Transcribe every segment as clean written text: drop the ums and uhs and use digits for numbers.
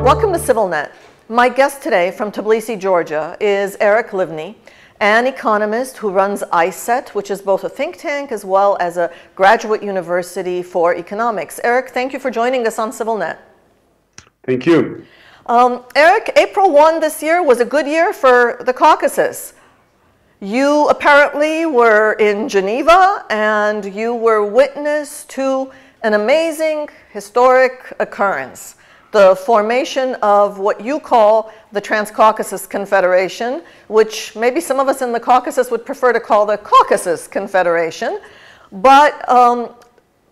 Welcome to CivilNet. My guest today from Tbilisi, Georgia is Eric Livni, an economist who runs ISET, which is both a think tank as well as a graduate university for economics. Eric, thank you for joining us on CivilNet. Thank you. Eric, April 1 this year was a good year for the Caucasus. You apparently were in Geneva and you were witness to an amazing historic occurrence, the formation of what you call the Trans-Caucasus Confederation, which maybe some of us in the Caucasus would prefer to call the Caucasus Confederation. But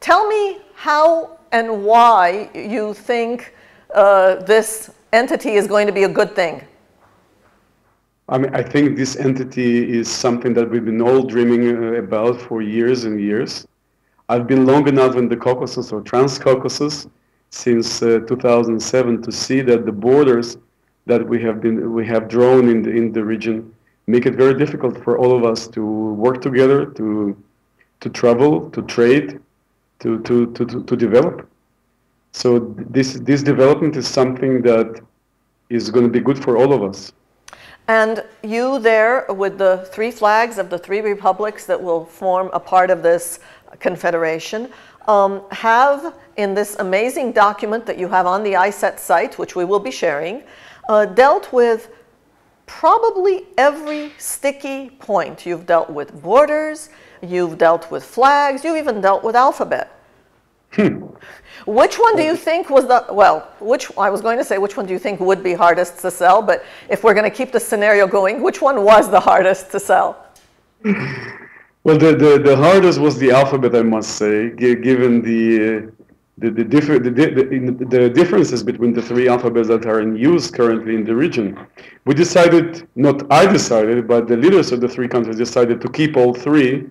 tell me how and why you think this entity is going to be a good thing. I think this entity is something that we've been all dreaming about for years and years. I've been long enough in the Caucasus or Trans-Caucasus since 2007 to see that the borders that we have drawn in the region make it very difficult for all of us to work together, to travel, to trade, to develop. So this development is something that is going to be good for all of us. And you there with the three flags of the three republics that will form a part of this confederation have in this amazing document that you have on the ISET site, which we will be sharing, dealt with probably every sticky point. You've dealt with borders, you've dealt with flags, you've even dealt with alphabet. Which one do you think was the, well, I was going to say which one do you think would be hardest to sell, but if we're going to keep the scenario going, which one was the hardest to sell? Well, the hardest was the alphabet, I must say, given the differences between the three alphabets that are in use currently in the region. We decided, not I decided, but the leaders of the three countries decided to keep all three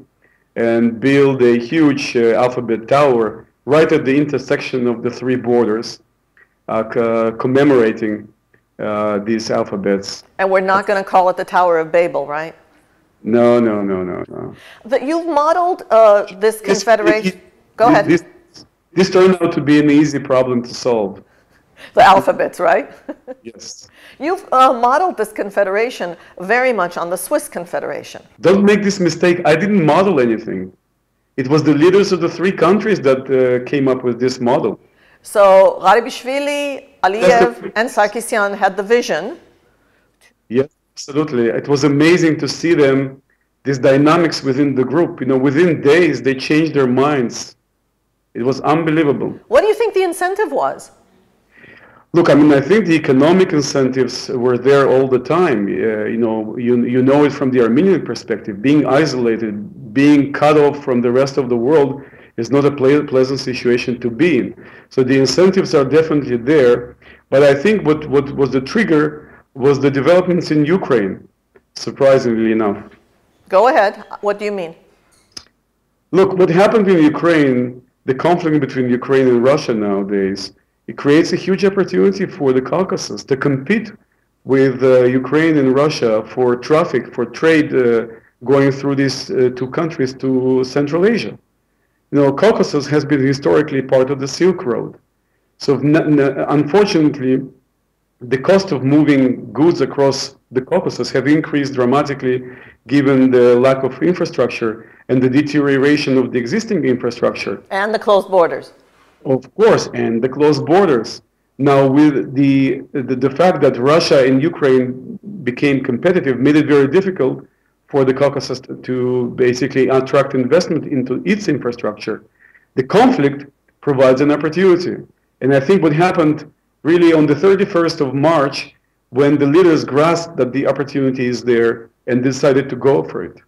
and build a huge alphabet tower right at the intersection of the three borders, commemorating these alphabets. And we're not going to call it the Tower of Babel, right? No. That you've modeled this confederation. Go ahead. This turned out to be an easy problem to solve. The alphabets, right? Yes. You've modeled this confederation very much on the Swiss Confederation. Don't make this mistake. I didn't model anything. It was the leaders of the three countries that came up with this model. So Gharibishvili, Aliyev, and Sarkisyan had the vision. Yes, absolutely. It was amazing to see them, these dynamics within the group. You know, within days, they changed their minds. It was unbelievable. What do you think the incentive was? Look, I mean, I think the economic incentives were there all the time. You know it from the Armenian perspective. Being isolated, being cut off from the rest of the world is not a pleasant situation to be in. So the incentives are definitely there. But I think what was the trigger was the developments in Ukraine, surprisingly enough. Go ahead. What do you mean? Look, what happened in Ukraine, the conflict between Ukraine and Russia nowadays, it creates a huge opportunity for the Caucasus to compete with Ukraine and Russia for traffic, for trade going through these two countries to Central Asia. You know, Caucasus has been historically part of the Silk Road. So unfortunately, the cost of moving goods across the Caucasus have increased dramatically given the lack of infrastructure and the deterioration of the existing infrastructure. And the closed borders. Of course, and the closed borders. Now, with the fact that Russia and Ukraine became competitive made it very difficult for the Caucasus to basically attract investment into its infrastructure. The conflict provides an opportunity. And I think what happened really on the 31st of March, when the leaders grasped that the opportunity is there and decided to go for it.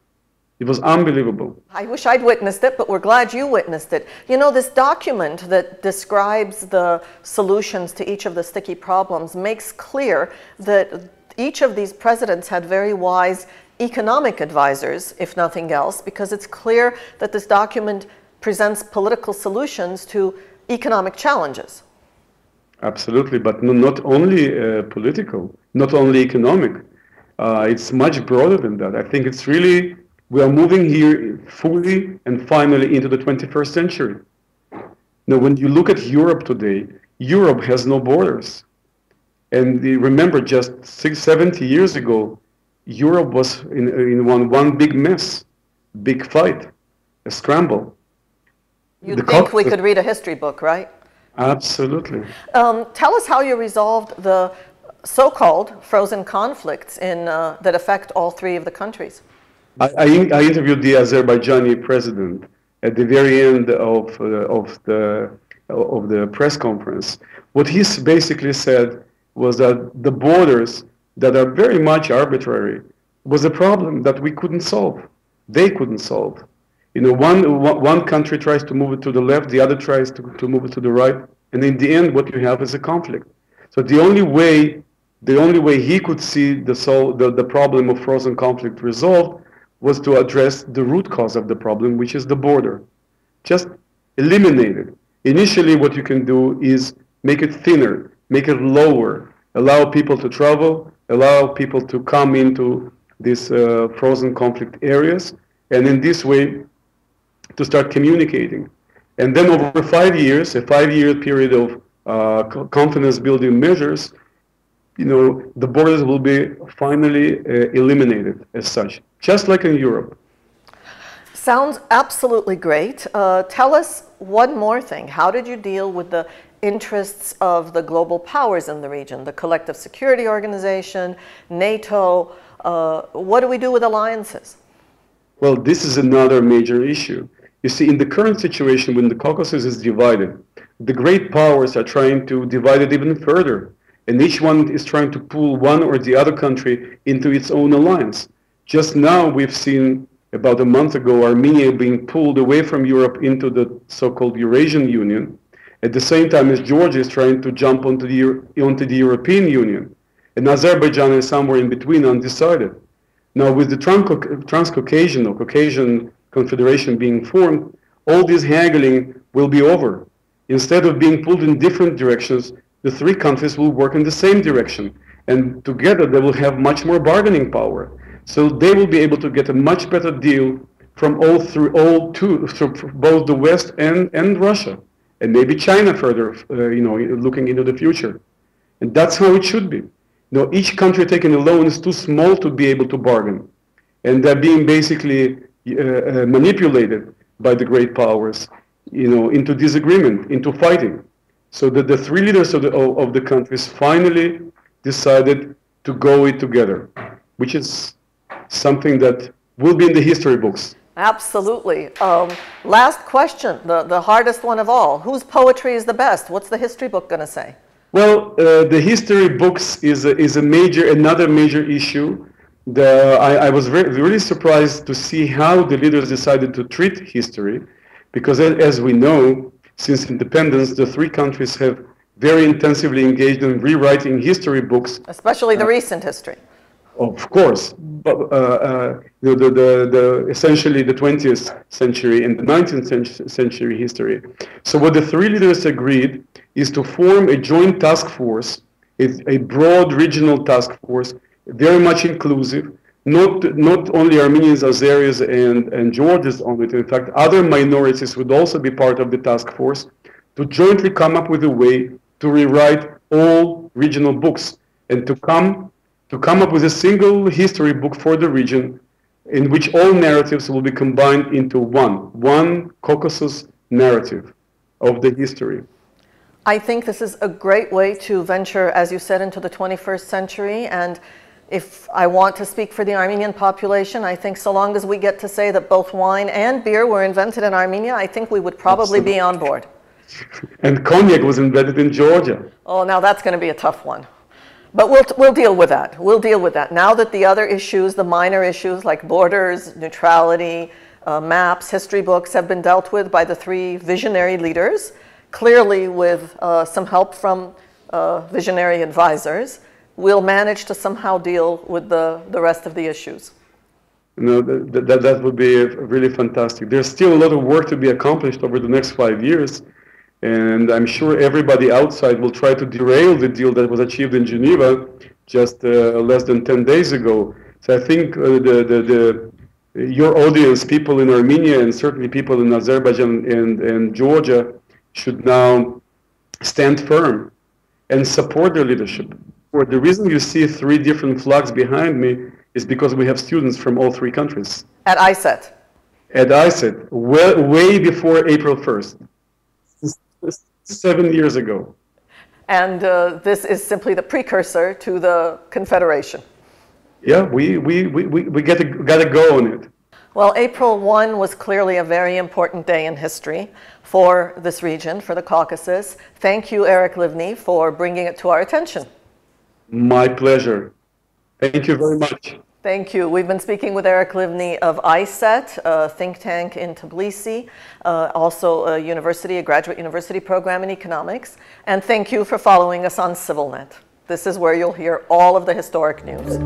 It was unbelievable. I wish I'd witnessed it, but we're glad you witnessed it. You know, this document that describes the solutions to each of the sticky problems makes clear that each of these presidents had very wise economic advisors, if nothing else, because it's clear that this document presents political solutions to economic challenges. Absolutely, but not only political, not only economic. It's much broader than that. I think it's really, we are moving here fully and finally into the 21st century. Now, when you look at Europe today, Europe has no borders. And remember, just 70 years ago, Europe was in one big mess, big fight, a scramble. You'd think we could read a history book, right? Absolutely. Tell us how you resolved the so-called frozen conflicts that affect all three of the countries. I interviewed the Azerbaijani president at the very end of the press conference. What he basically said was that the borders that are very much arbitrary was a problem that we couldn't solve. They couldn't solve. You know, one country tries to move it to the left, the other tries to move it to the right, and in the end, what you have is a conflict. So the only way he could see the problem of frozen conflict resolved was to address the root cause of the problem, which is the border. Just eliminate it. Initially, what you can do is make it thinner, make it lower, allow people to travel, allow people to come into these frozen conflict areas, and in this way, to start communicating. And then over 5 years, a 5-year period of confidence-building measures, you know, the borders will be finally eliminated as such, just like in Europe. Sounds absolutely great. Tell us one more thing. How did you deal with the interests of the global powers in the region, the Collective Security Organization, NATO? What do we do with alliances? Well, this is another major issue. You see, in the current situation, when the Caucasus is divided, the great powers are trying to divide it even further. And each one is trying to pull one or the other country into its own alliance. Just now, we've seen, about a month ago, Armenia being pulled away from Europe into the so-called Eurasian Union, at the same time as Georgia is trying to jump onto the European Union. And Azerbaijan is somewhere in between, undecided. Now, with the Transcaucasian or Caucasian Confederation being formed, all this haggling will be over. Instead of being pulled in different directions, the three countries will work in the same direction. And together they will have much more bargaining power. So they will be able to get a much better deal from both the West and Russia. And maybe China further, looking into the future. And that's how it should be. You know, each country taken alone is too small to be able to bargain. And they're being basically manipulated by the great powers, into disagreement, into fighting. So that the three leaders of the countries finally decided to go it together, which is something that will be in the history books. Absolutely. Last question, the hardest one of all. Whose poetry is the best? What's the history book going to say? Well, the history books is another major issue. I was really surprised to see how the leaders decided to treat history, because as we know, since independence, the three countries have very intensively engaged in rewriting history books. Especially the recent history. Of course, but essentially the 20th century and the 19th century history. So what the three leaders agreed is to form a joint task force, a broad regional task force, very much inclusive, not only Armenians, Azeris, and Georgians on it. In fact, other minorities would also be part of the task force to jointly come up with a way to rewrite all regional books and to come up with a single history book for the region in which all narratives will be combined into one Caucasus narrative of the history. I think this is a great way to venture, as you said, into the 21st century. And if I want to speak for the Armenian population, I think so long as we get to say that both wine and beer were invented in Armenia, I think we would probably be on board. And cognac was invented in Georgia. Oh, now that's going to be a tough one. But we'll deal with that. We'll deal with that. Now that the other issues, the minor issues like borders, neutrality, maps, history books have been dealt with by the three visionary leaders, clearly with some help from visionary advisors, we'll manage to somehow deal with the rest of the issues. That would be really fantastic. There's still a lot of work to be accomplished over the next 5 years. And I'm sure everybody outside will try to derail the deal that was achieved in Geneva just less than 10 days ago. So I think your audience, people in Armenia and certainly people in Azerbaijan and Georgia, should now stand firm and support their leadership. For the reason you see 3 different flags behind me is because we have students from all 3 countries. At ISET. At ISET, way before April 1st, 7 years ago. And this is simply the precursor to the Confederation. Yeah, we got to go on it. Well, April 1 was clearly a very important day in history for this region, for the Caucasus. Thank you, Eric Livni, for bringing it to our attention. My pleasure. Thank you very much. Thank you. We've been speaking with Eric Livni of ISET, a think tank in Tbilisi, also a graduate university program in economics. And thank you for following us on CivilNet. This is where you'll hear all of the historic news.